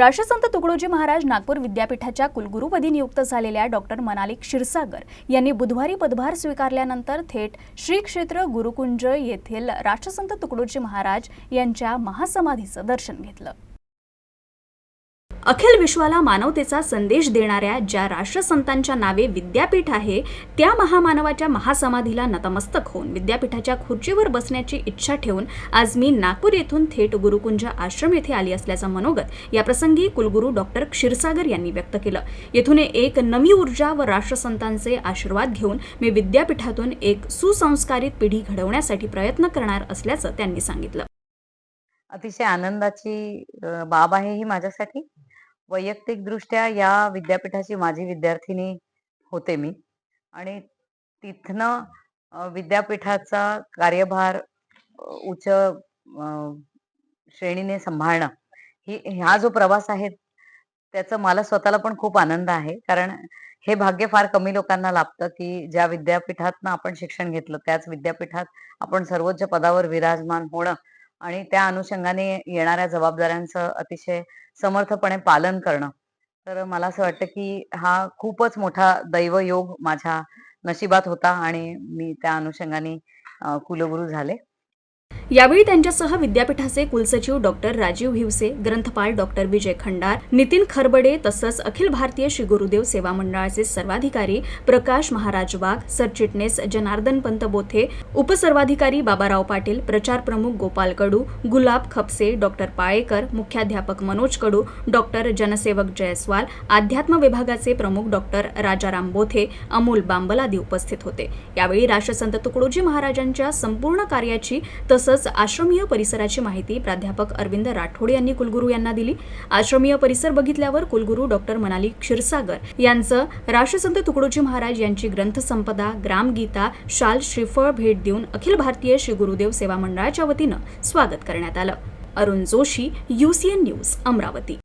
राष्ट्रसंत तुकडोजी महाराज नागपूर विद्यापीठाच्या कुलगुरूपदी नियुक्त झालेल्या डॉक्टर मनाली क्षीरसागर यांनी बुधवारी पदभार स्वीकारल्यानंतर थेट श्री क्षेत्र गुरुकुंज येथील राष्ट्रसंत तुकडोजी महाराज यांच्या महासमाधीचं दर्शन घेतलं। अखिल विश्वाला मानवतेचा संदेश देणाऱ्या ज्या राष्ट्रसंतांच्या नावे विद्यापीठ आहे त्या महामानवाच्या महासमाधीला नतमस्तक होऊन विद्यापीठाच्या खुर्चीवर बसण्याची इच्छा ठेवून आज मी नागपूर येथून थेट गुरुकुंज आश्रम येथे आली असल्याचं मनोगत या प्रसंगी कुलगुरू डॉक्टर क्षीरसागर यांनी व्यक्त केलं। येथून एक नवी ऊर्जा व राष्ट्रसंतांचे आशीर्वाद घेऊन मी विद्यापीठातून एक सुसंस्कारित पिढी घडवण्यासाठी प्रयत्न करणार असल्याचं त्यांनी सांगितलं। अतिशय आनंदाची बाब आहे ही माझ्यासाठी। वैयक्तिकदृष्ट्या या विद्यापीठाची माझी विद्यार्थिनी होते मी आणि तिथनं विद्यापीठाचा कार्यभार उच्च श्रेणीने सांभाळणं हा जो प्रवास आहे त्याचा मला स्वतःला पण खूप आनंद आहे। कारण हे भाग्य फार कमी लोकांना लाभतं की ज्या विद्यापीठातनं आपण शिक्षण घेतलं त्याच विद्यापीठात आपण सर्वोच्च पदावर विराजमान होणं आणि त्या अनुषंगाने येणाऱ्या जबाबदाऱ्यांचं अतिशय समर्थपणे पालन करणं। तर मला असं वाटतं की हा खूपच मोठा दैवयोग माझ्या नशिबात होता आणि मी त्या अनुषंगाने कुलगुरू झाले। यावेळी त्यांच्यासह विद्यापीठाचे कुलसचिव डॉक्टर राजीव हिवसे, ग्रंथपाल डॉक्टर विजय खंडार, नितीन खरबडे तसंच अखिल भारतीय श्री गुरुदेव सेवा मंडळाचे सर्वाधिकारी प्रकाश महाराज वाघ, सरचिटणीस जनार्दन पंत बोथे, उपसर्वाधिकारी बाबाराव पाटील, प्रचार प्रमुख गोपाल कडू, गुलाब खपसे, डॉक्टर पाळेकर, मुख्याध्यापक मनोज कडू, डॉक्टर जनसेवक जयस्वाल, अध्यात्म विभागाचे प्रमुख डॉक्टर राजाराम बोथे, अमोल बांबल आदी उपस्थित होते। यावेळी राष्ट्रसंत तुकडोजी महाराजांच्या संपूर्ण कार्याची तसंच आश्रमीय परिसराची माहिती प्राध्यापक अरविंद राठोड यांनी कुलगुरू यांना दिली। आश्रमीय परिसर बघितल्यावर कुलगुरू डॉक्टर मनाली क्षीरसागर यांचं राष्ट्रसंत तुकडोजी महाराज यांची ग्रंथसंपदा, ग्रामगीता, शाल, श्रीफळ भेट देऊन अखिल भारतीय श्री गुरुदेव सेवा मंडळाच्या वतीनं स्वागत करण्यात आलं। Arun Joshi, UCN news, Amravati.